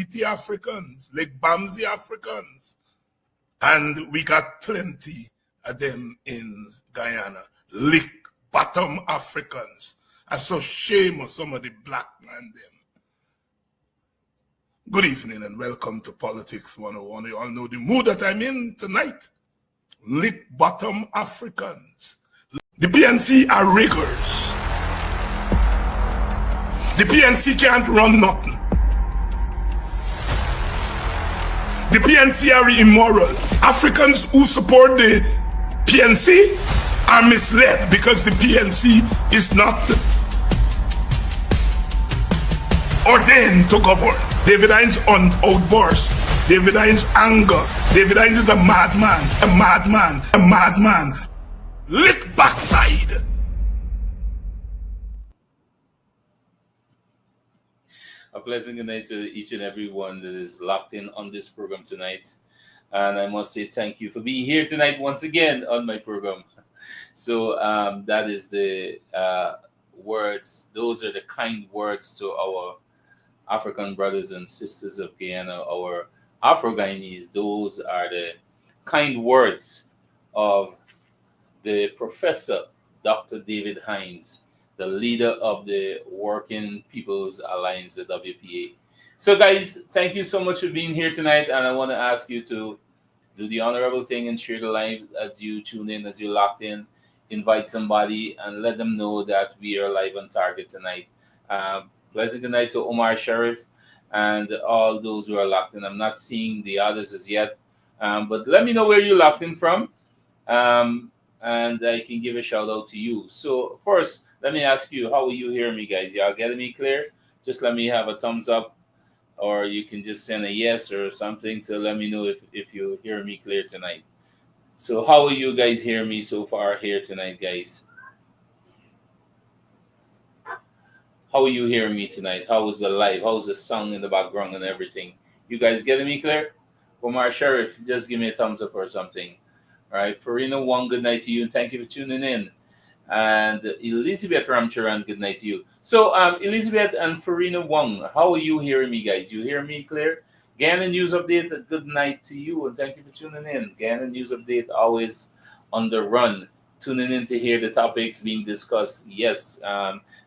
Tahiti Africans, Lake Bamsi Africans, and we got plenty of them in Guyana. Lick bottom Africans. I so shame of some of the black man them. Good evening and welcome to Politics 101. You all know the mood that I'm in tonight. Lick bottom Africans. The PNC are riggers. The PNC can't run nothing. The PNC are immoral. Africans who support the PNC are misled because the PNC is not ordained to govern. David Hines on outburst. David Hines anger. David Hines is a madman. A madman. A madman. Lick backside. A pleasant good night to each and every one that is locked in on this program tonight. And I must say thank you for being here tonight once again on my program. So that is the words. Those are the kind words to our African brothers and sisters of Guyana, our Afro-Guyanese. Those are the kind words of the Professor Dr. David Hines, the leader of the Working People's Alliance, the WPA. So guys, thank you so much for being here tonight, and I want to ask you to do the honorable thing and share the live as you tune in, as you locked in. Invite somebody and let them know that we are live on target tonight. Pleasant good night to Omar Sharif and all those who are locked in. I'm not seeing the others as yet, but let me know where you're locked in from, and I can give a shout out to you. So first, let me ask you, how are you hearing me, guys? Y'all getting me clear? Just let me have a thumbs up, or you can just send a yes or something to let me know if you hear me clear tonight. So how are you guys hearing me so far here tonight, guys? How are you hearing me tonight? How was the live? How was the song in the background and everything? You guys getting me clear? Omar Sharif, just give me a thumbs up or something. All right, Farina Wong, good night to you, and thank you for tuning in. And Elizabeth Ramcharan, good night to you. So Elizabeth and Farina Wong, how are you hearing me, guys? You hear me clear? Guyana News Update, good night to you, and thank you for tuning in. Guyana News Update, always on the run, tuning in to hear the topics being discussed. Yes,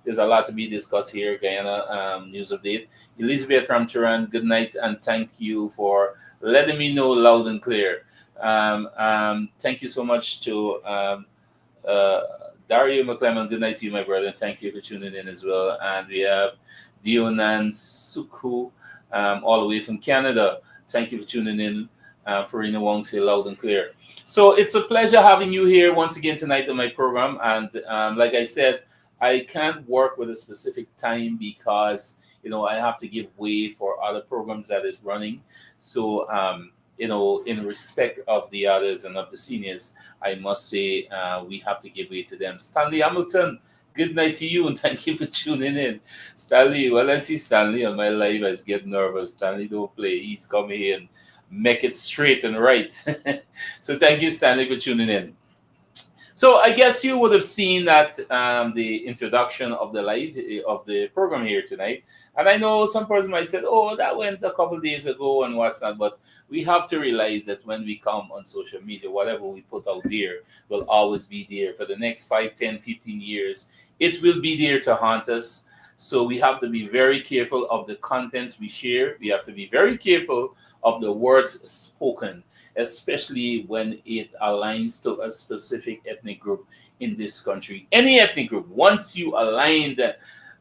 there's a lot to be discussed here, Guyana News Update. Elizabeth Ramcharan, good night, and thank you for letting me know loud and clear. Thank you so much to Dario McClellan, good night to you, my brother, and thank you for tuning in as well. And we have Dionan Sukhu, all the way from Canada. Thank you for tuning in. Farina Wong, say loud and clear. So it's a pleasure having you here once again tonight on my program. And like I said, I can't work with a specific time because, I have to give way for other programs that is running. So, in respect of the others and of the seniors, I must say we have to give way to them. Stanley Hamilton, good night to you, and thank you for tuning in. Stanley, when I see Stanley on my live, I get nervous. Stanley don't play. He's coming in, make it straight and right. So thank you, Stanley, for tuning in. So I guess you would have seen that the introduction of the live of the program here tonight. And I know some person might say, oh, that went a couple of days ago and what's not. But we have to realize that when we come on social media, whatever we put out there will always be there for the next 5, 10, 15 years. It will be there to haunt us. So we have to be very careful of the contents we share. We have to be very careful of the words spoken, especially when it aligns to a specific ethnic group in this country. Any ethnic group, once you align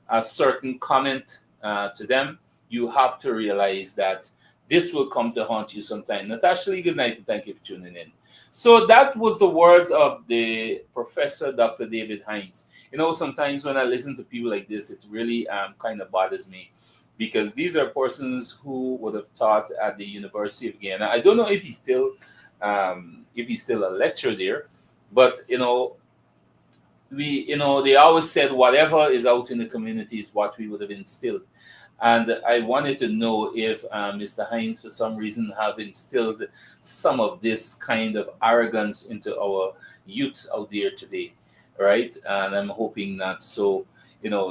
a certain comment to them, you have to realize that this will come to haunt you sometime. Natasha Lee, good night, and thank you for tuning in. So that was the words of the Professor Dr. David Hines. Sometimes when I listen to people like this, it really kind of bothers me, because these are persons who would have taught at the University of Guyana. I don't know if he's still a lecturer there, but they always said whatever is out in the community is what we would have instilled. And I wanted to know if Mr. Hines, for some reason, have instilled some of this kind of arrogance into our youths out there today, right? And I'm hoping not. So,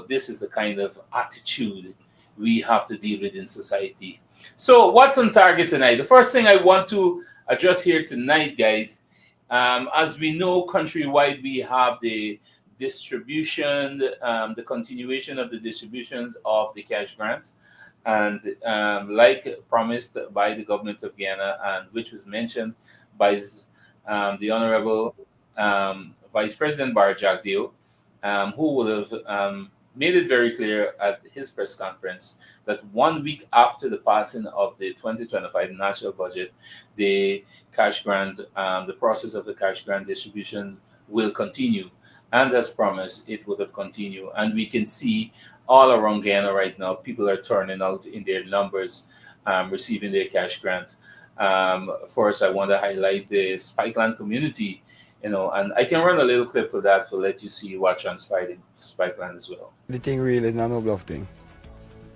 this is the kind of attitude we have to deal with in society. So what's on target tonight? The first thing I want to address here tonight, guys, as we know, countrywide we have the distribution, the continuation of the distributions of the cash grant, and like promised by the government of Guyana, and which was mentioned by the Honorable Vice President Barjack Dio, who would have made it very clear at his press conference that 1 week after the passing of the 2025 national budget, the cash grant, the process of the cash grant distribution will continue. And as promised, it would have continued. And we can see all around Guyana right now, people are turning out in their numbers, receiving their cash grant. First, I want to highlight the Spikeland community, and I can run a little clip for that to let you see what transpired in Spikeland as well. The thing really is not no bluff thing.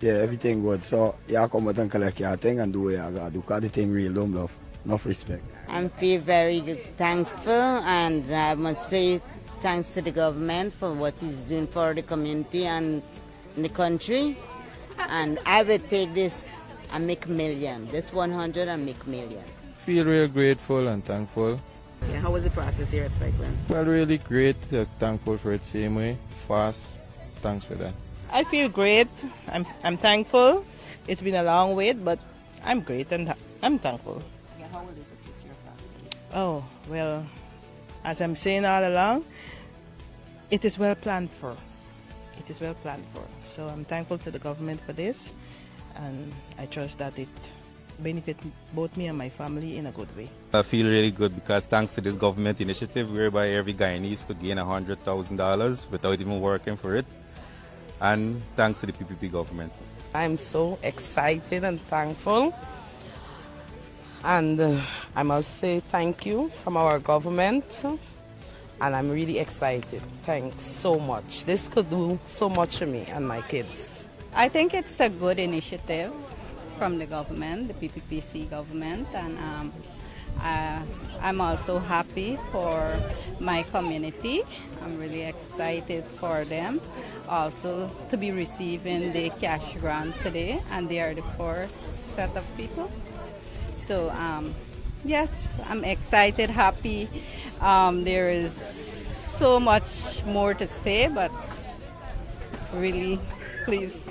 Yeah, everything good. So, yeah, come out and collect your thing and do what you gotta do. Because the thing real, don't bluff. Enough respect. I feel very thankful, and I must say thanks to the government for what he's doing for the community and the country. And I will take this and make million. This 100 and make million. Feel real grateful and thankful. Yeah, how was the process here at Spikeland? Well, really great. Thankful for it same way. Fast. Thanks for that. I feel great. I'm thankful. It's been a long wait, but I'm great and I'm thankful. Yeah, how will this assist your family? Oh, well, as I'm saying all along, it is well planned for. It is well planned for. So I'm thankful to the government for this, and I trust that it benefit both me and my family in a good way. I feel really good because thanks to this government initiative whereby every Guyanese could gain $100,000 without even working for it, and thanks to the PPP government. I'm so excited and thankful, and I must say thank you from our government, and I'm really excited. Thanks so much. This could do so much for me and my kids. I think it's a good initiative from the government, the PPPC government, and I'm also happy for my community. I'm really excited for them also to be receiving the cash grant today, and they are the first set of people. So yes, I'm excited, happy. There is so much more to say, but really, please.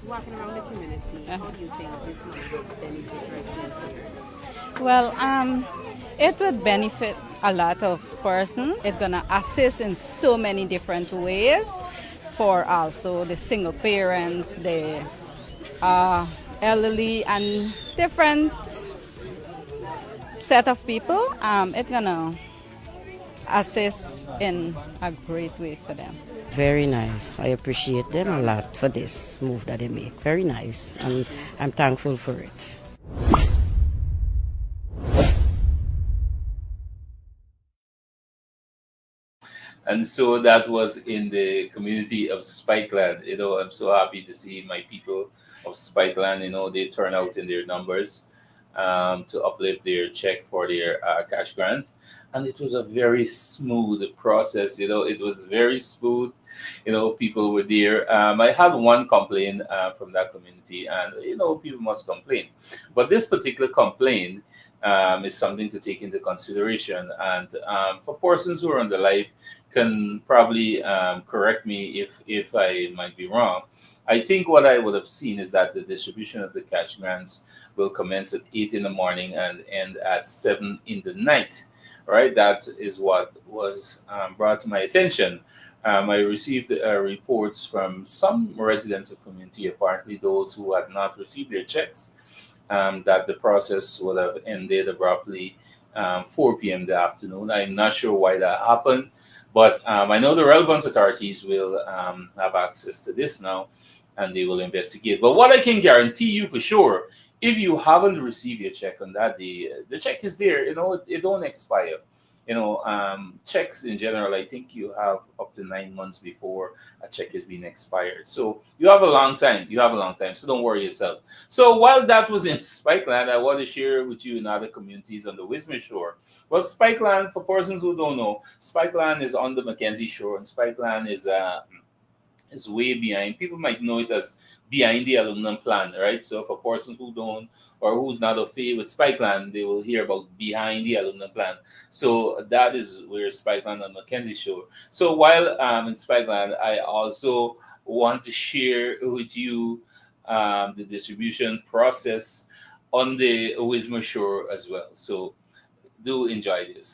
Walking around the community, how do you think this money will benefit residents here? Well, it would benefit a lot of persons. It's gonna assist in so many different ways for also the single parents, the elderly, and different set of people. It's gonna assist in a great way for them. Very nice. I appreciate them a lot for this move that they make. Very nice. And I'm thankful for it. And so that was in the community of Spikeland. I'm so happy to see my people of Spikeland. They turn out in their numbers to uplift their check for their cash grant. And it was a very smooth process. It was very smooth. People were there. I had one complaint from that community, and people must complain. But this particular complaint is something to take into consideration. And for persons who are on the live, can probably correct me if I might be wrong. I think what I would have seen is that the distribution of the cash grants will commence at 8 in the morning and end at 7 in the night. Right, that is what was brought to my attention. I received reports from some residents of community, apparently those who had not received their checks, that the process would have ended abruptly 4 p.m. the afternoon. I'm not sure why that happened, but I know the relevant authorities will have access to this now, and they will investigate. But what I can guarantee you for sure, if you haven't received your check on that day, the check is there. It don't expire. Checks in general, I think you have up to 9 months before a check is being expired. So you have a long time. So don't worry yourself. So while that was in Spikeland, I want to share with you in other communities on the Wismar Shore. Well, Spikeland, for persons who don't know, Spikeland is on the Mackenzie Shore, and Spikeland is is way behind. People might know it as behind the aluminum plan, right? So for a person who don't or who's not a fee with Spikeland, they will hear about behind the aluminum plan. So that is where Spikeland and Mackenzie show. So while in Spikeland, I also want to share with you the distribution process on the Wismar Shore as well. So do enjoy this.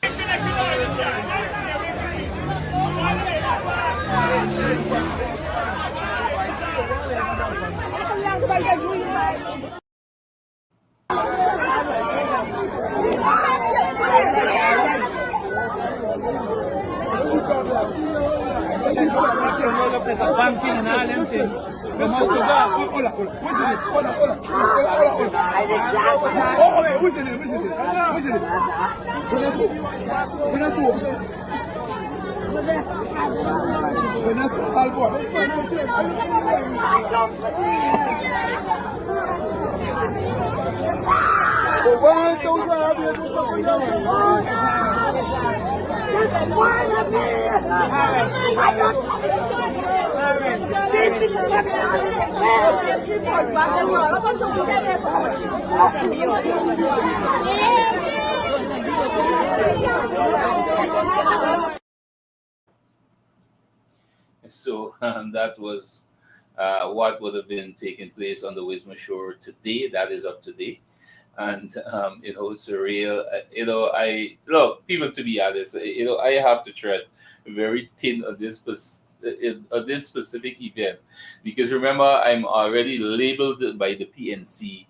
So that was what would have been taking place on the Wismar Shore today. That is up today. And it's a real, I look, people, to be honest, I have to tread very thin on this specific event, because remember, I'm already labeled by the PNC.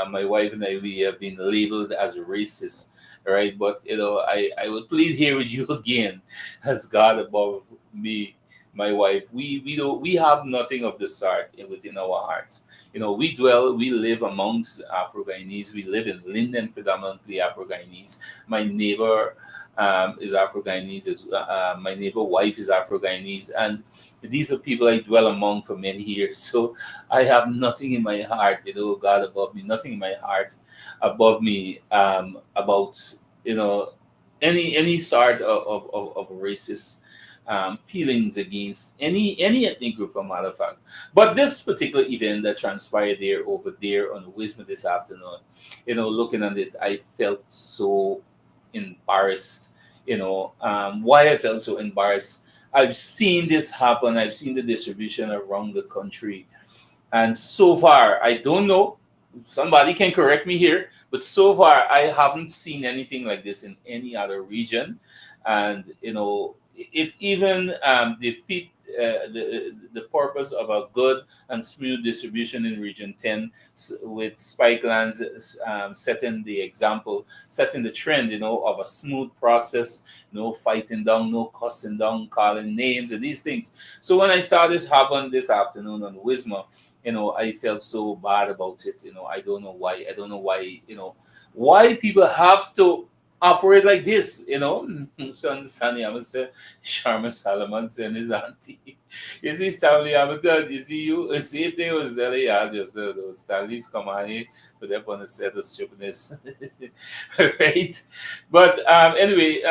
My wife and I, we have been labeled as racist, right? But I would plead here with you again, as God above me, my wife, we have nothing of the sort within our hearts. We live amongst Afro-Guyanese. We live in Linden, predominantly Afro-Guyanese. My neighbor is Afro-Guyanese. My neighbor wife is Afro-Guyanese. And these are people I dwell among for many years. So I have nothing in my heart, God above me, nothing in my heart above me about, any sort of racist feelings against any ethnic group, for matter of fact. But this particular event that transpired over there on Wisma this afternoon, looking at it, I felt so embarrassed. Why I felt so embarrassed? I've seen this happen. I've seen the distribution around the country, and so far, I don't know. Somebody can correct me here, but so far, I haven't seen anything like this in any other region. And it even defeat the purpose of a good and smooth distribution in Region 10, with Spikelands setting the example, setting the trend, of a smooth process, no fighting down, no cussing down, calling names, and these things. So when I saw this happen this afternoon on Wisma, I felt so bad about it. I don't know why. I don't know why. Why people have to operate like this. So understanding, I would say, Sharma Salomon and his auntie. You see, Stanley Hamilton, you see, see if they was there, yeah, just those Stanley's come on here, but they're going to set the stupidness. Right? But anyway,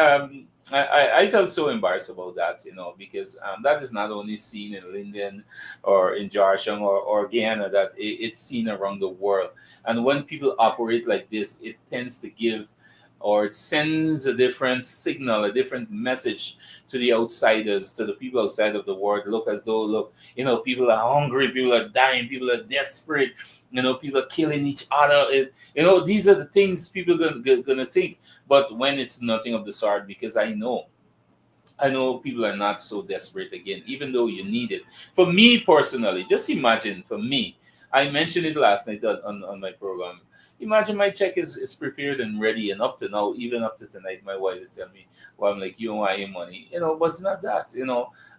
I felt so embarrassed about that, because that is not only seen in Linden or in Georgetown or Guyana, that it's seen around the world. And when people operate like this, it tends to give, or it sends a different signal, a different message to the outsiders, to the people outside of the world. Look, as though, look, people are hungry, people are dying, people are desperate, people are killing each other. These are the things people are gonna think. But when it's nothing of the sort, because I know people are not so desperate again, even though you need it. For me personally, just imagine, for me, I mentioned it last night on my program. Imagine my check is prepared and ready, and up to now, even up to tonight, my wife is telling me, well, I'm like, you don't want your money, but it's not that,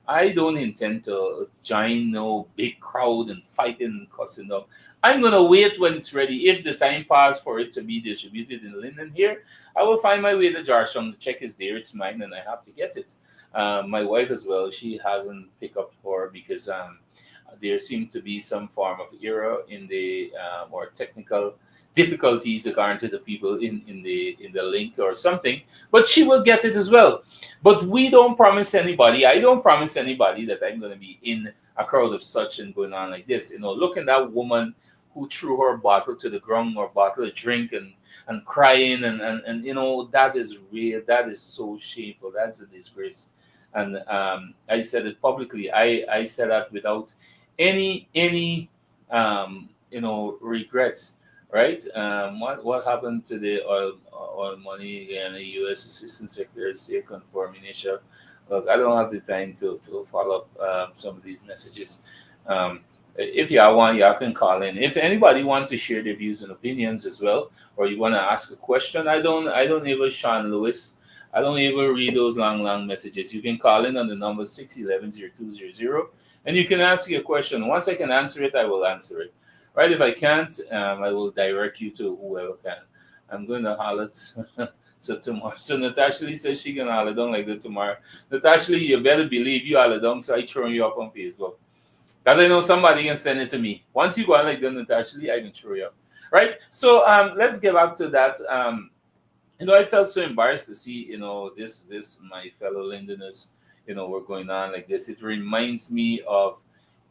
I don't intend to join no big crowd and fighting and cussing up. I'm gonna wait when it's ready. If the time passed for it to be distributed in Linden here, I will find my way to Georgetown. The check is there, it's mine, and I have to get it. My wife as well, she hasn't picked up her, because there seemed to be some form of error in the more technical difficulties according to the people in the link or something, but she will get it as well. But we don't promise anybody. I don't promise anybody that I'm going to be in a crowd of such and going on like this. Look at that woman who threw her bottle to the ground or bottle of drink and crying and that is real. That is so shameful. That's a disgrace. And I said it publicly. I said that without any regrets, right? What happened to the oil money and the U.S. Assistant Secretary of State confirming Asia? Look, I don't have the time to follow up some of these messages. If y'all want, y'all can call in. If anybody wants to share their views and opinions as well, or you want to ask a question, I don't ever Sean Lewis. I don't ever read those long messages. You can call in on the number 611-0200, and you can ask your question. Once I can answer it, I will answer it. Right? If I can't, I will direct you to whoever can. I'm going to holler so tomorrow. So Natasha Lee says she can holler down like that tomorrow. Natasha Lee, you better believe you holler down, so I throw you up on Facebook. Because I know somebody can send it to me. Once you go on like that, Natasha Lee, I can throw you up. Right? So let's get back to that. I felt so embarrassed to see, this my fellow Londoners, were going on like this. It reminds me of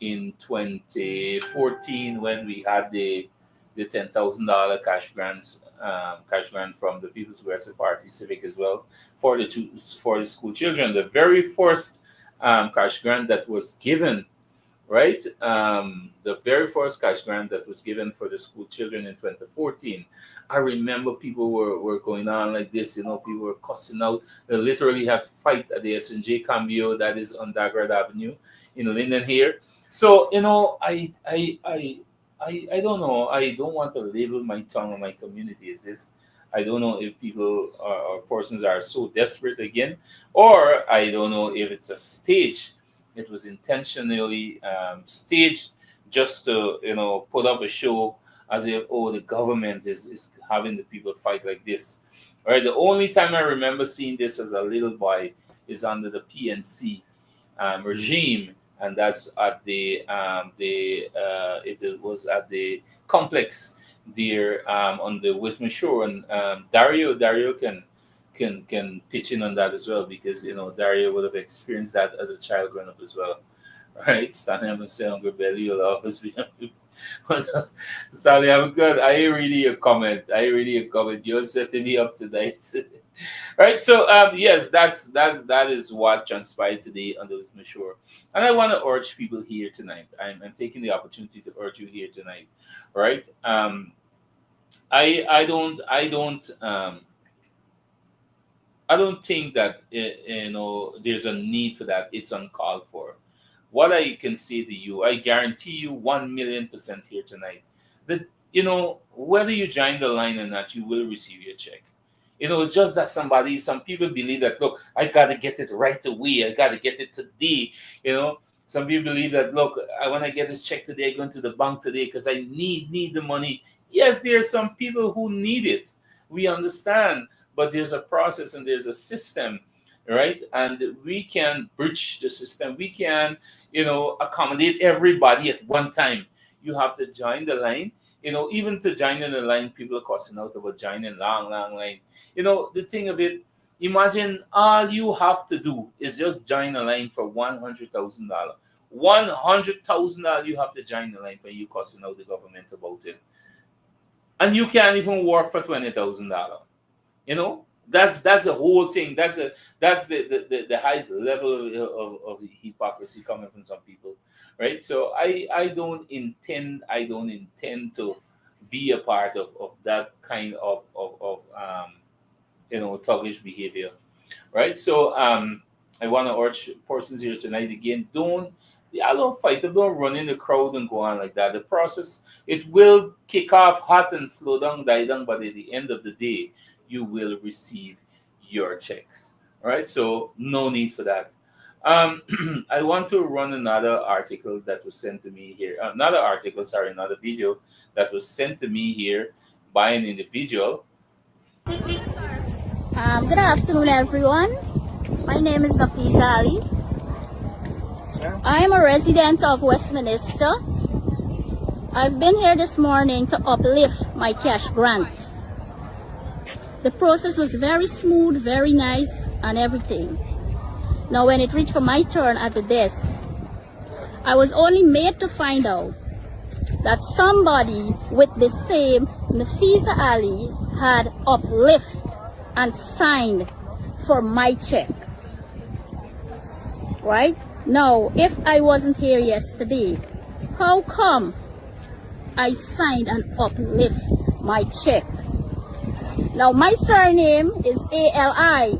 in 2014 when we had the $10,000 cash grant from the People's Progressive Party Civic as well for the school children. The very first cash grant that was given, right? The very first cash grant that was given for the school children in 2014. I remember people were going on like this, people were cussing out. They literally had fight at the S&J Cambio that is on Dagrad Avenue in Linden here. So, I don't know. I don't want to label my tongue or my community as this. I don't know if people or persons are so desperate again, or I don't know if it's a stage. It was intentionally staged just to, put up a show as if, the government is having the people fight like this. All right. The only time I remember seeing this as a little boy is under the PNC regime, and that's at it was at the complex there on the Western Shore, and Dario can pitch in on that as well, because Dario would have experienced that as a child growing up as well. Right? Stanley, I'm gonna say hungry belly, you'll always be hungry. Stanley, I'm good. I read your comment. You're setting me up tonight. Right. So yes, that is what transpired today on the Western Shore. And I want to urge people here tonight. I'm taking the opportunity to urge you here tonight. Right. I don't think that there's a need for that. It's uncalled for. What I can say to you, I guarantee you 1,000,000% here tonight that whether you join the line or not, you will receive your check. It's just that some people believe that, look, I got to get it right away. I got to get it today. Some people believe that, look, I want to get this check today, going to the bank today because I need the money. Yes, there are some people who need it. We understand, but there's a process and there's a system, right? And we can bridge the system. We can, accommodate everybody at one time. You have to join the line. Even to join in the line, people are cussing out about joining long line. The thing of it, imagine all you have to do is just join a line for $100,000. $100,000 you have to join the line for, you cussing out the government about it. And you can't even work for $20,000. That's the whole thing. That's the highest level of hypocrisy coming from some people, right? So I don't intend to be a part of that kind of thuggish behavior, right? So I want to urge persons here tonight again, don't fight, don't run in the crowd and go on like that. The process, it will kick off hot and slow down, die down, but at the end of the day, you will receive your checks. All right, so no need for that. I want to run another article that was sent to me here. Another video that was sent to me here by an individual. Good afternoon, everyone. My name is Nafisa Ali. I am a resident of Westminster. I've been here this morning to uplift my cash grant. The process was very smooth, very nice, and everything. Now when it reached for my turn at the desk, I was only made to find out that somebody with the same Nafisa Ali had uplift and signed for my check. Right? Now, if I wasn't here yesterday, how come I signed and uplift my check? Now, my surname is ALI.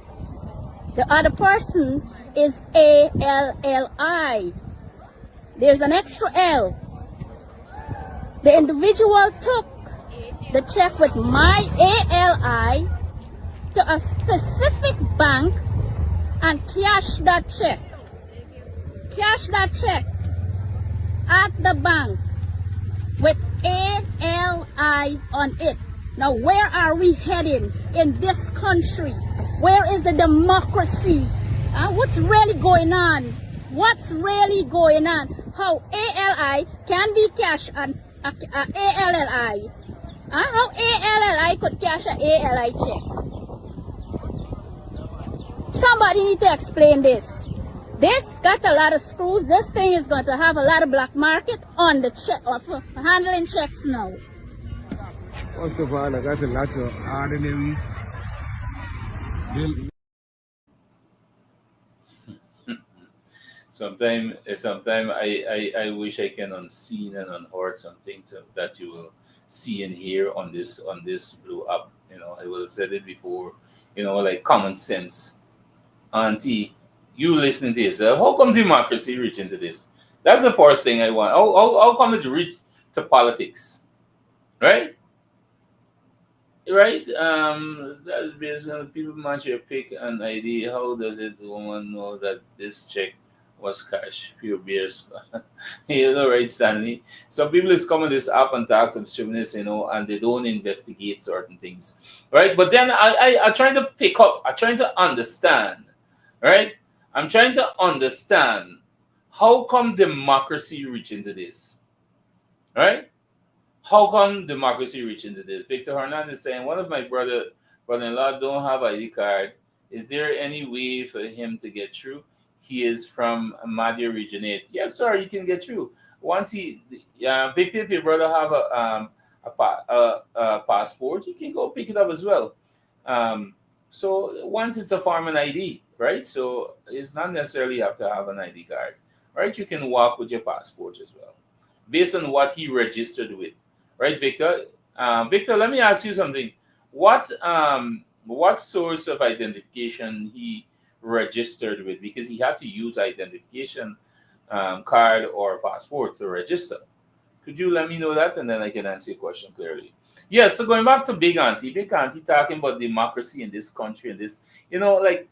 The other person is ALLI. There's an extra L. The individual took the check with my ALI to a specific bank and cashed that check. Cash that check at the bank with ALI on it. Now, where are we heading in this country? Where is the democracy? What's really going on? What's really going on? How ALI can be cashed on ALLI? How ALLI could cash an ALI check? Somebody need to explain this. This got a lot of screws. This thing is going to have a lot of black market on the check, for handling checks now. First of all, I got a lot of ordinary. Sometimes I wish I can unseen and unheard some things that you will see and hear on this blue app. I will have said it before. Like common sense. Auntie, you listening to this? How come democracy reach into this? That's the first thing I want. How come it reach to politics? Right? Right? That's based on people match your pick and ID. How does it woman know that this check was cash? Pure beers. Right, Stanley? Some people is coming this up and talk some stupidness, and they don't investigate certain things. Right? But then I trying to pick up, I trying to understand. Right? I'm trying to understand how come democracy reach into this, right? How come democracy reach into this? Victor Hernandez is saying one of my brother-in-law don't have ID card. Is there any way for him to get through? He is from Madhya Region 8. Yes, sir, you can get through. Once Victor, if your brother have a passport, you can go pick it up as well. So once it's a farming ID, right? So it's not necessarily you have to have an ID card, right? You can walk with your passport as well, based on what he registered with, right, Victor? Victor, let me ask you something. What source of identification he registered with? Because he had to use identification card or passport to register. Could you let me know that, and then I can answer your question clearly? Yeah, so going back to Big Auntie talking about democracy in this country and this, like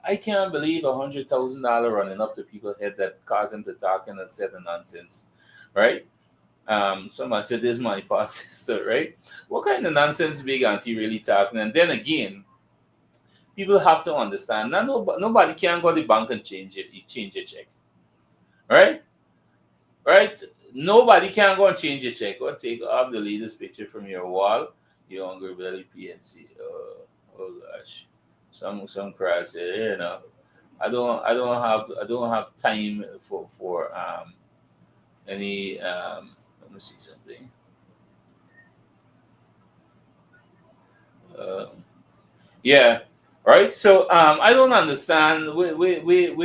I can't believe $100,000 running up to people's head that caused him to talk and say the nonsense, right? Somebody said this is my past sister, right? What kind of nonsense Big Auntie really talking? And then again, people have to understand that nobody can go to the bank and change your check, right? Right? Nobody can go and change your check or take off the latest picture from your wall. You hungry belly PNC. Oh gosh, some crass here. I don't have time for any. Let me see something. Yeah, right. So I don't understand where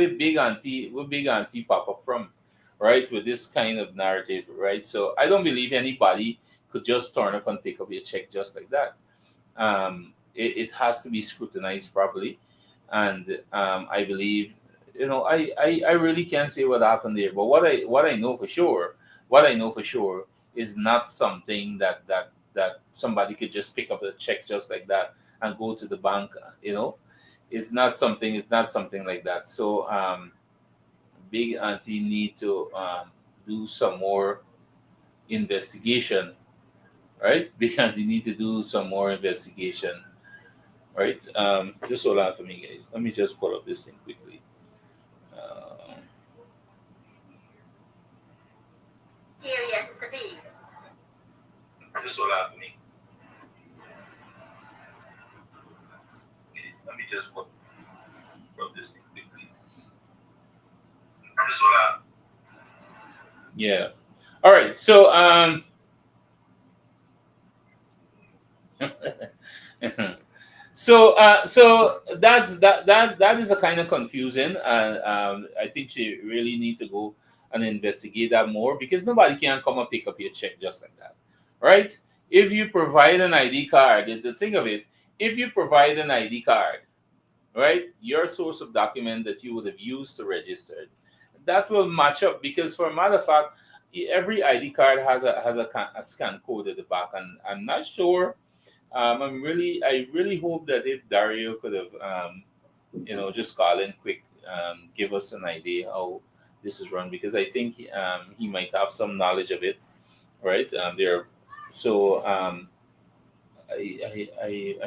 Big Auntie pop up from, right? With this kind of narrative, right? So I don't believe anybody could just turn up and pick up your check just like that. It has to be scrutinized properly, and I believe I really can't say what happened there. But what I know for sure, is not something that somebody could just pick up a check just like that and go to the bank. It's not something like that. So Big Auntie need to do some more investigation, right? Big Auntie need to do some more investigation, right? Just hold on for me, guys. Let me just pull up this thing quickly. Here yesterday, solar for me. Let me just put this thing quickly. Solar. Yeah. All right. So so that is a kind of confusing, and I think you really need to go and investigate that more, because nobody can come and pick up your check just like that, right? If you provide an ID card, the thing of it, if you provide an ID card, right, your source of document that you would have used to register it, that will match up, because for a matter of fact, every ID card has a scan code at the back, and I'm not sure. I really hope that if Dario could have, just call in quick, give us an idea how this is run, because I think he might have some knowledge of it, right? So I'm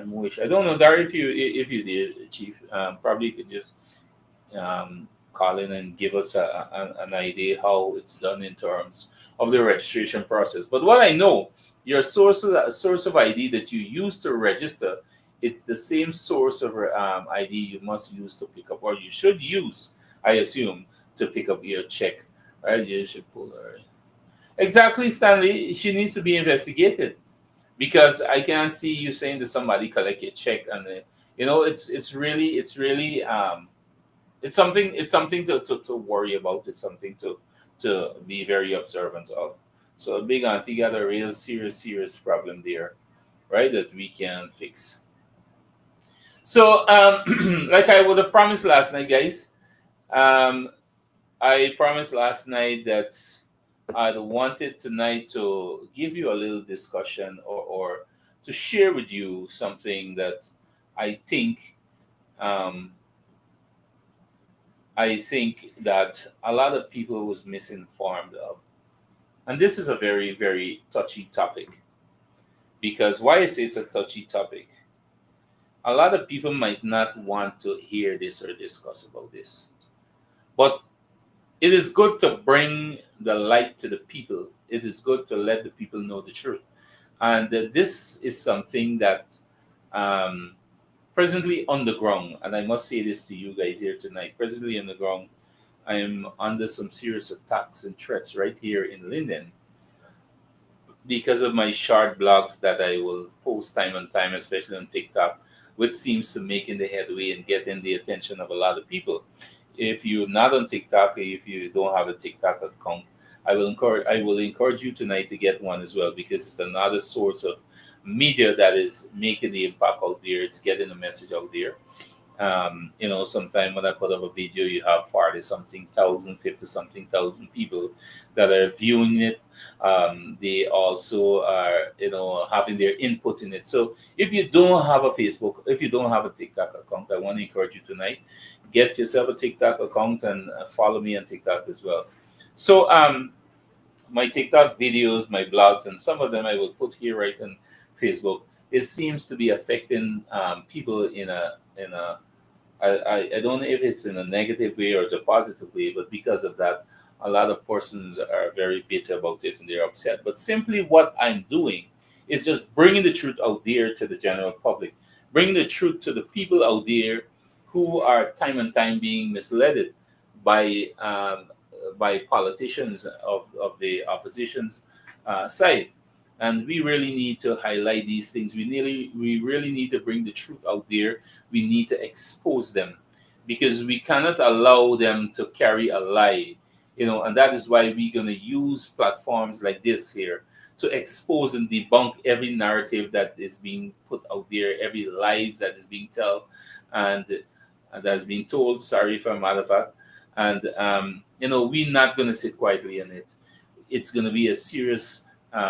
wish I don't know, Dario, if you did, Chief, probably you could just call in and give us an idea how it's done in terms of the registration process. But what I know, your source of ID that you use to register, it's the same source of ID you must use to pick up, or you should use, I assume, to pick up your check. Right? You should pull her. Exactly, Stanley. She needs to be investigated, because I can't see you saying that somebody collect your check, and it's something to worry about. It's something to be very observant of. So Big Auntie got a real serious problem there, right? That we can fix. So like I would have promised last night, guys. Um, I promised last night that I wanted tonight to give you a little discussion, or to share with you something that I think um, I think that a lot of people was misinformed of. And this is a very touchy topic, because why I say it's a touchy topic, a lot of people might not want to hear this or discuss about this. But it is good to bring the light to the people. It is good to let the people know the truth. And this is something that um, presently on the ground, and I must say this to you guys here tonight, presently on the ground, I am under some serious attacks and threats right here in Linden, because of my short blogs that I will post time and time, especially on TikTok, which seems to making the headway and getting the attention of a lot of people. If you're not on TikTok, if you don't have a TikTok account, I will encourage you tonight to get one as well, because it's another source of media that is making the impact out there. It's getting the message out there. Sometime when I put up a video, you have 40 something thousand, 50 something thousand people that are viewing it. They also are, having their input in it. So if you don't have a Facebook, if you don't have a TikTok account, I want to encourage you tonight, get yourself a TikTok account and follow me on TikTok as well. So my TikTok videos, my blogs, and some of them I will put here right on Facebook. It seems to be affecting people in a I don't know if it's in a negative way or it's a positive way, but because of that, a lot of persons are very bitter about it and they're upset. But simply what I'm doing is just bringing the truth out there to the general public, bringing the truth to the people out there who are time and time being misled by politicians of the opposition's side. And we really need to highlight these things. We really need to bring the truth out there. We need to expose them, because we cannot allow them to carry a lie, and that is why we're going to use platforms like this here to expose and debunk every narrative that is being put out there, every lies that is being told, and that's being told, sorry for a matter of fact. And we're not going to sit quietly on it. It's going to be a serious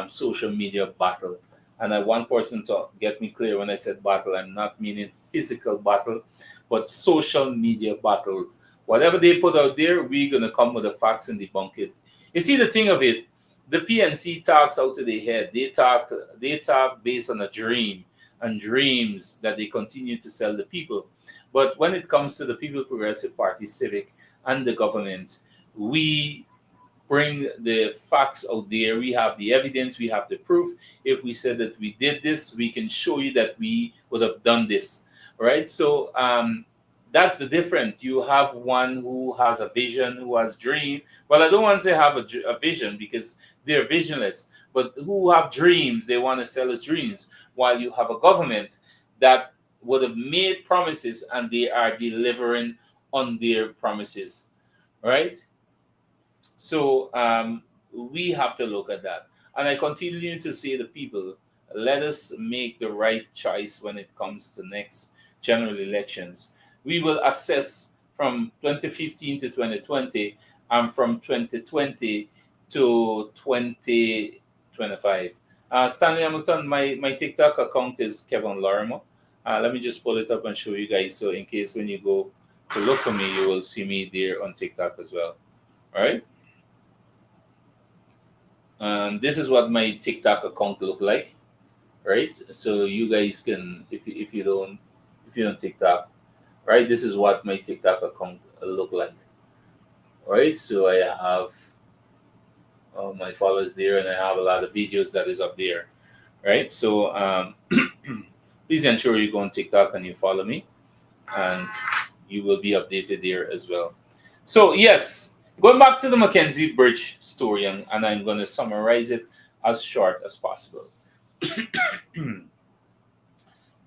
social media battle. And I want person to get me clear, when I said battle, I'm not meaning physical battle, but social media battle. Whatever they put out there, we're going to come with the facts and debunk it. You see, the thing of it, the PNC talks out of their head. They talk based on a dream, and dreams that they continue to sell the people. But when it comes to the People Progressive Party, Civic, and the government, we bring the facts out there. We have the evidence, we have the proof. If we said that we did this, we can show you that we would have done this, right? So that's the difference. You have one who has a vision, who has dream. Well, I don't want to say have a vision because they're visionless, but who have dreams, they want to sell us dreams. While you have a government that would have made promises and they are delivering on their promises, right? So we have to look at that. And I continue to say to people, let us make the right choice when it comes to next general elections. We will assess from 2015 to 2020 and from 2020 to 2025. Stanley Hamilton, my TikTok account is Kevin Larimer. Let me just pull it up and show you guys. So in case when you go to look for me, you will see me there on TikTok as well. All right. This is what my TikTok account look like, right? So you guys can, if you don't TikTok, right? This is what my TikTok account look like, right? So I have my followers there, and I have a lot of videos that is up there, right? So please ensure you go on TikTok and you follow me, and you will be updated there as well. So yes, going back to the Mackenzie Bridge story, and I'm going to summarize it as short as possible.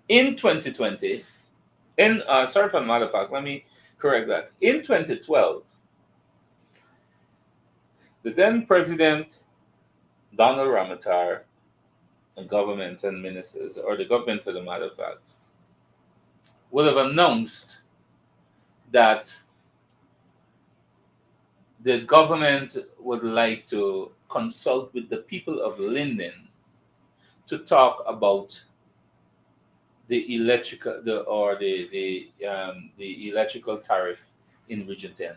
In 2020, sorry for the matter of fact, let me correct that. In 2012, the then President Donald Ramatar and government and ministers, or the government for the matter of fact, would have announced that the government would like to consult with the people of Linden to talk about the electrical the electrical tariff in Region 10.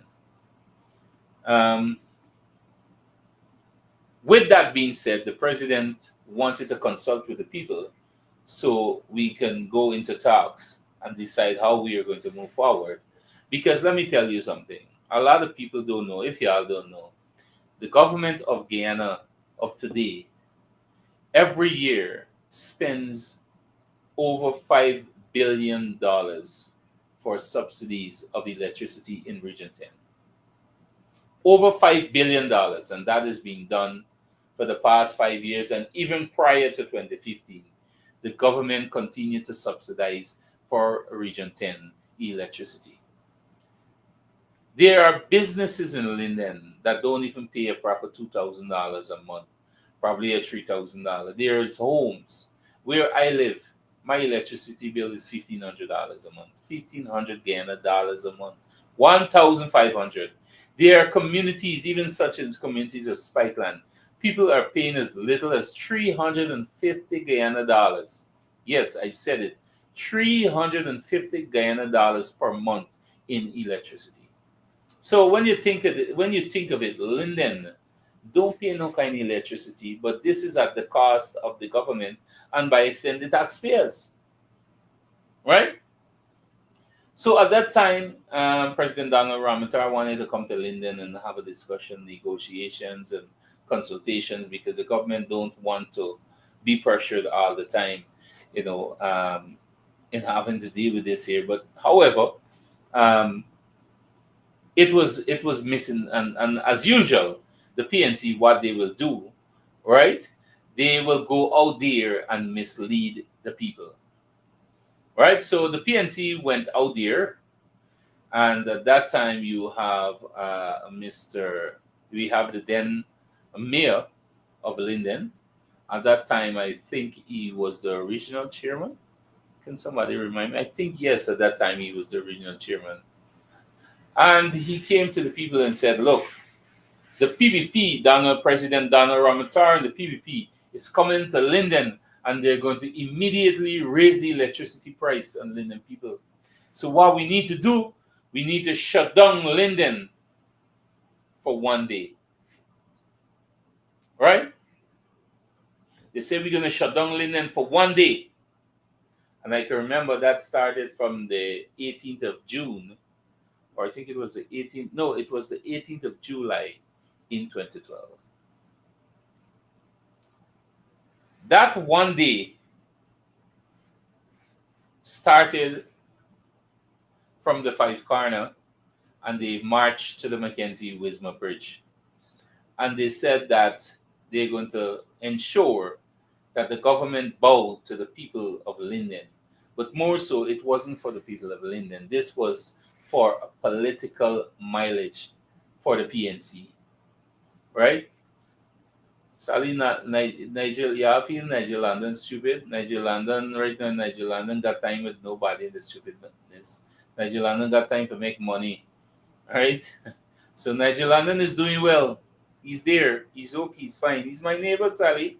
With that being said, the president wanted to consult with the people so we can go into talks and decide how we are going to move forward. Because let me tell you something. A lot of people don't know, if y'all don't know, the government of Guyana of today every year spends over $5 billion for subsidies of electricity in Region 10. Over $5 billion, and that is being done for the past 5 years, and even prior to 2015, the government continued to subsidize for Region 10 electricity. There are businesses in Linden that don't even pay a proper $2,000 a month, probably a $3,000. There's homes where I live. My electricity bill is $1,500 a month, 1,500 Guyana dollars a month, 1,500. There are communities, even such as communities of Spikeland, people are paying as little as 350 Guyana dollars. Yes, I said it, 350 Guyana dollars per month in electricity. So when you think of it, Linden don't pay no kind of electricity, but this is at the cost of the government and by extending taxpayers, right? So at that time, President Donald Ramatar wanted to come to Linden and have a discussion, negotiations, and consultations because the government don't want to be pressured all the time, in having to deal with this here. But however, it was missing, and as usual, the PNC, what they will do, right? They will go out there and mislead the people, right? So the PNC went out there, and at that time you have we have the then mayor of Linden. At that time, I think he was the regional chairman. Can somebody remind me? I think yes, at that time he was the regional chairman. And he came to the people and said, look, the PPP, President Donald Ramatar and the PPP is coming to Linden, and they're going to immediately raise the electricity price on Linden people. So what we need to do, we need to shut down Linden for 1 day. Right? They say we're going to shut down Linden for 1 day. And I can remember that started from the 18th of June, or I think it was the 18th. No, it was the 18th of July in 2012. That one day started from the Five Corner, and they marched to the Mackenzie Wisma Bridge. And they said that they're going to ensure that the government bowed to the people of Linden. But more so, it wasn't for the people of Linden. This was for a political mileage for the PNC, right? Sally, Nigel, yeah, I feel Nigel London stupid. Nigel London, right now, Nigel London got time with nobody in the stupidness. Nigel London got time to make money, right? So Nigel London is doing well. He's there. He's okay. He's fine. He's my neighbor, Sally.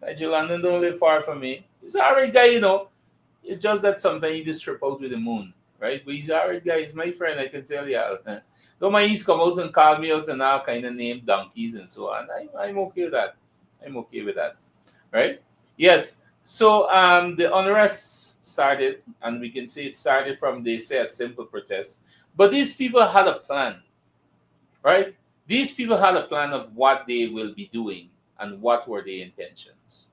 Nigel London don't live far from me. He's an alright guy, you know. It's just that sometimes he just trip out with the moon, right? But he's an alright guy. He's my friend, I can tell you. Don't mind he's come out and call me out and all kind of name donkeys and so on. I'm okay with that. I'm okay with that, right? Yes. So the unrest started, and we can say it started from, they say, a simple protest. But these people had a plan, right? These people had a plan of what they will be doing and what were their intentions.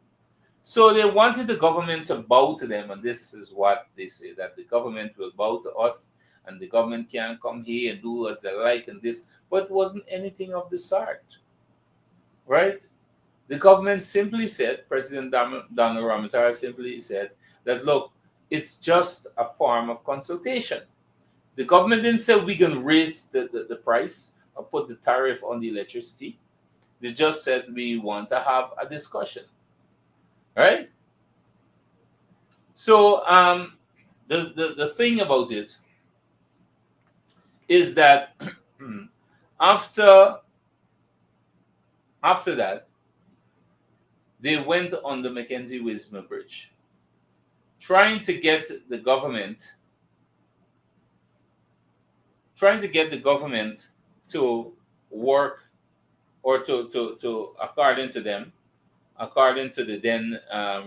So they wanted the government to bow to them, and this is what they say, that the government will bow to us, and the government can come here and do as they like and this, but it wasn't anything of the sort, right? The government simply said, President Donald Ramatara simply said that, look, it's just a form of consultation. The government didn't say we can raise the price or put the tariff on the electricity. They just said we want to have a discussion, right? So the thing about it is that after that, they went on the Mackenzie Wisma Bridge, trying to get the government to work, or to according to them, according to the then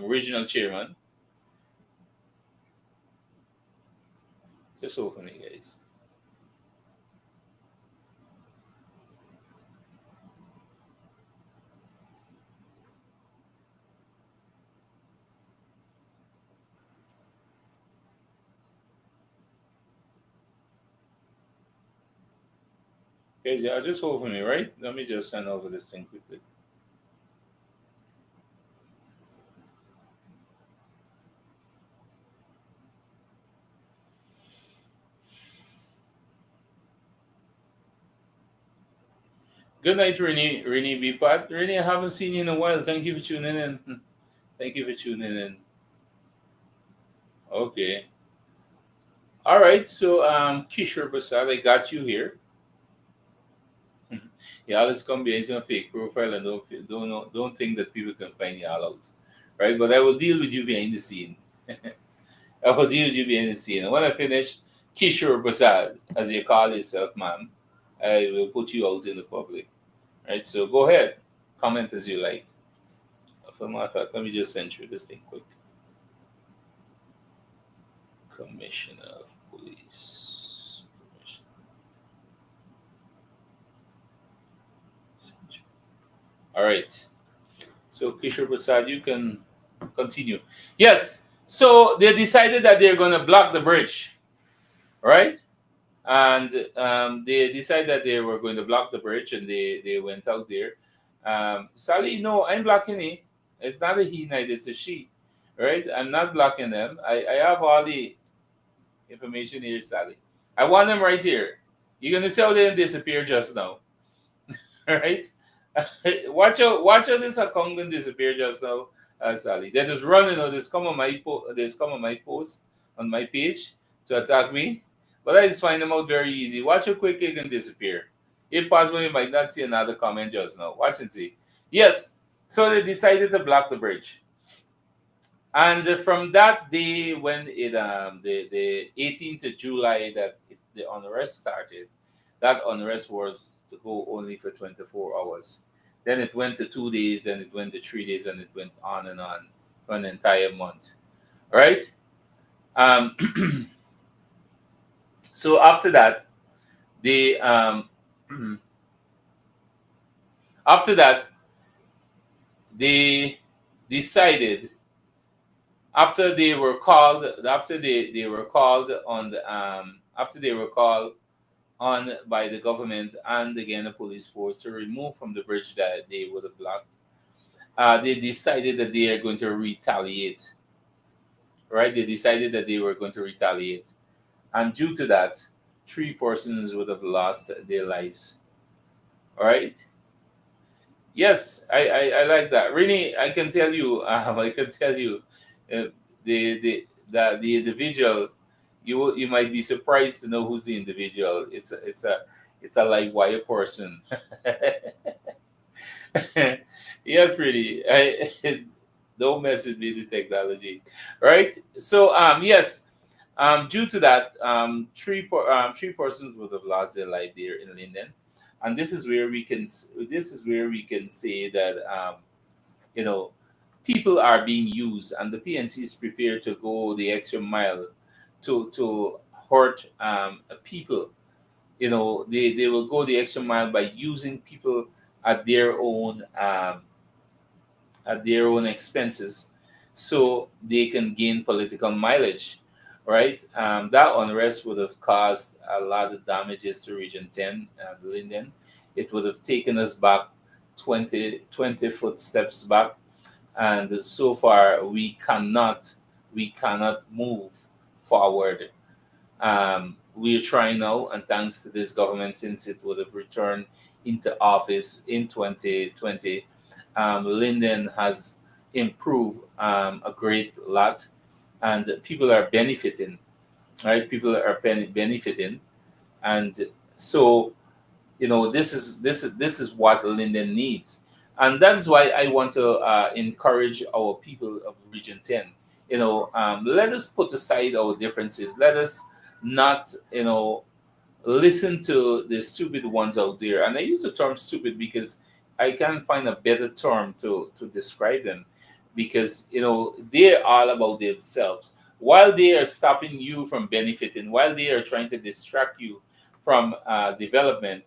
regional chairman. Just hold for me, guys. Okay, just hold for me, right? Let me just send over this thing quickly. Good night, Renee B. Pat. Renee, I haven't seen you in a while. Thank you for tuning in. Thank you for tuning in. Okay. All right. So, Kishore Prasad, I got you here. Y'all is come behind some fake profile, and don't think that people can find y'all out, right? But I will deal with you behind the scene. I will deal with you behind the scene. And when I finish, Kishore Prasad, as you call yourself, ma'am, I will put you out in the public. Right? So go ahead, comment as you like. For my fact, let me just send you this thing quick. Commissioner of Police. All right. So Kishore Prasad, you can continue. Yes. So they decided that they're going to block the bridge, right? And they decided that they were going to block the bridge, and they went out there. Sally, no, I'm blocking it. It's not a he night, it's a she, right? I'm not blocking them. I have all the information here, Sally. I want them right here. You're gonna see how they disappear just now, right? watch out! This account gonna disappear just now, Sally. They just running. They just come on my post on my page to attack me. But I just find them out very easy. Watch how quick it can disappear. If possible, you might not see another comment just now. Watch and see. Yes. So they decided to block the bridge. And from that day, when the 18th of July the unrest started, that unrest was to go only for 24 hours. Then it went to 2 days, then it went to 3 days, and it went on and on for an entire month. Right? So after that, they After that, they decided, they were called on after they were called on by the government and again the police force to remove from the bridge that they would have blocked. They decided that they are going to retaliate. Right? They decided that they were going to retaliate, and due to that, three persons would have lost their lives. All right. Yes, I like that. Really, I can tell you, I can tell you, uh, the individual, you might be surprised to know who's the individual. It's a live wire person. Yes, really. Don't mess with me, the technology, right? So yes, due to that, three persons would have lost their life there in Linden, and this is where we can say that you know people are being used, and the PNC is prepared to go the extra mile to hurt people. They will go the extra mile by using people at their own expenses so they can gain political mileage, right? That unrest would have caused a lot of damages to Region 10 and Linden. It would have taken us back 20 footsteps back, and so far we cannot move forward. We are trying now, and thanks to this government, since it would have returned into office in 2020, Linden has improved a great lot, and people are benefiting. Right, people are benefiting, and so this is what Linden needs, and that's why I want to encourage our people of Region 10. Let us put aside our differences. Let us not listen to the stupid ones out there. And I use the term stupid because I can't find a better term to describe them, because they're all about themselves. While they are stopping you from benefiting, while they are trying to distract you from development,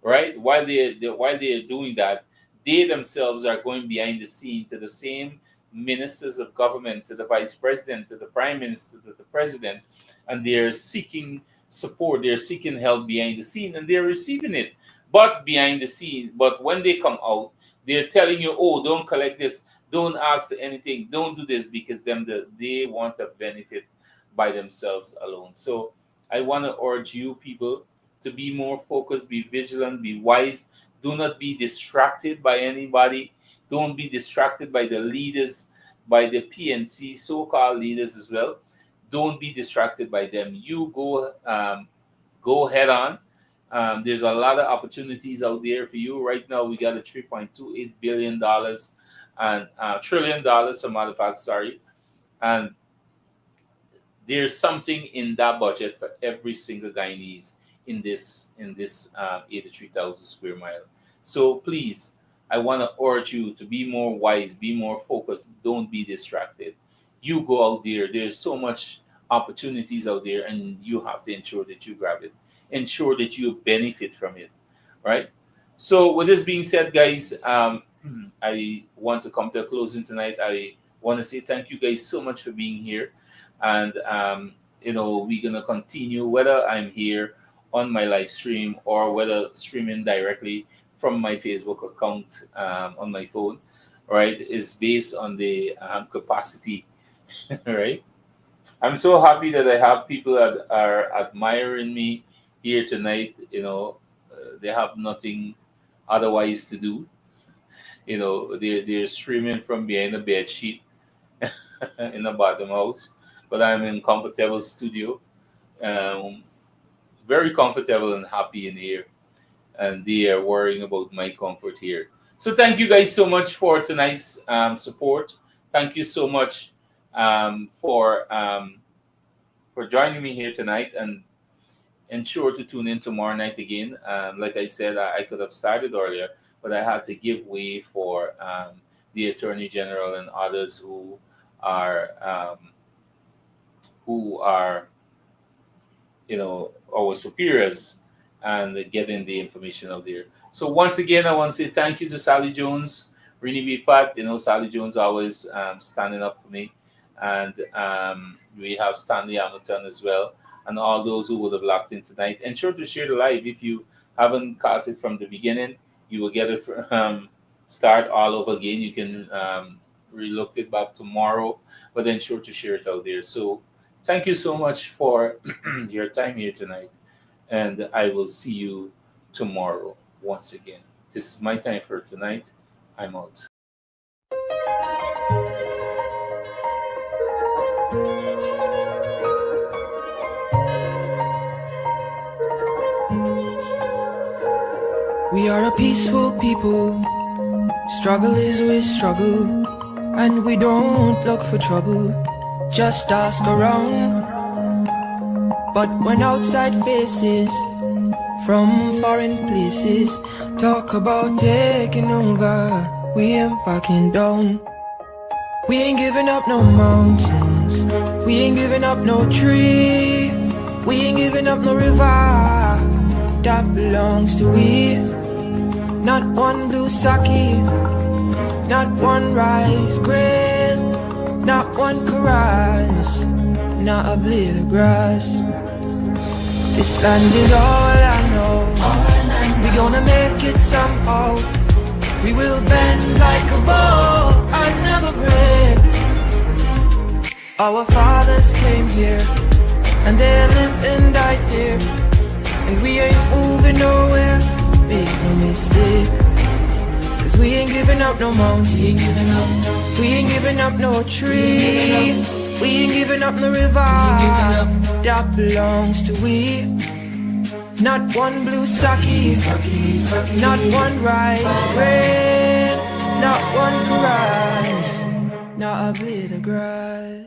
right? While they are doing that, they themselves are going behind the scene to the same ministers of government, to the vice president, to the prime minister, to the president, and they're seeking support, they're seeking help behind the scene, and they're receiving it. But behind the scene, but when they come out, they're telling you, "Oh, don't collect this, don't ask anything, don't do this," because they want to benefit by themselves alone. So I want to urge you people to be more focused, be vigilant, be wise. Do not be distracted by anybody. Don't be distracted by the leaders, by the PNC so-called leaders as well. Don't be distracted by them. You go head on. There's a lot of opportunities out there for you right now. We got a $3.28 billion and $1 trillion, some matter of fact, sorry, and there's something in that budget for every single Guyanese in this 83,000 square mile. So please, I want to urge you to be more wise, be more focused. Don't be distracted. You go out there. There's so much opportunities out there, and you have to ensure that you grab it. Ensure that you benefit from it, right? So with this being said, guys, I want to come to a closing tonight. I want to say thank you guys so much for being here, and we're gonna continue whether I'm here on my live stream or whether streaming directly from my Facebook account on my phone. Right, is based on the capacity. Right. I'm so happy that I have people that are admiring me here tonight. They have nothing otherwise to do. They're streaming from behind a bed sheet in the bottom house, but I'm in comfortable studio, um, very comfortable and happy in here, and they are worrying about my comfort here. So thank you guys so much for tonight's support. Thank you so much for joining me here tonight, and ensure to tune in tomorrow night again. Like I said, I could have started earlier, but I had to give way for the Attorney General and others are who are our superiors, and getting the information out there. So once again, I want to say thank you to Sally Jones, Rini B. Pat. Sally Jones always standing up for me. And we have Stanley Hamilton as well. And all those who would have locked in tonight. Ensure to share the live. If you haven't caught it from the beginning, you will get it start all over again. You can relook it back tomorrow, but ensure to share it out there. So thank you so much for your time here tonight. And I will see you tomorrow once again. This is my time for tonight. I'm out. We are a peaceful people. Struggle is we struggle, and we don't look for trouble. Just ask around. But when outside faces from foreign places talk about taking over, we ain't backing down. We ain't giving up no mountains, we ain't giving up no tree, we ain't giving up no river that belongs to we. Not one blue sake, not one rice grain, not one caress, not a blade of grass. This land is all I know. We gonna make it somehow. We will bend like a bow and never break. Our fathers came here and they lived and died here, and we ain't moving nowhere. Make no mistake, 'cause we ain't giving up no mountain, we ain't giving up no tree, we ain't giving up no river that belongs to we. Not one blue sake, not one rice grain, not one caress, not a blade of grass.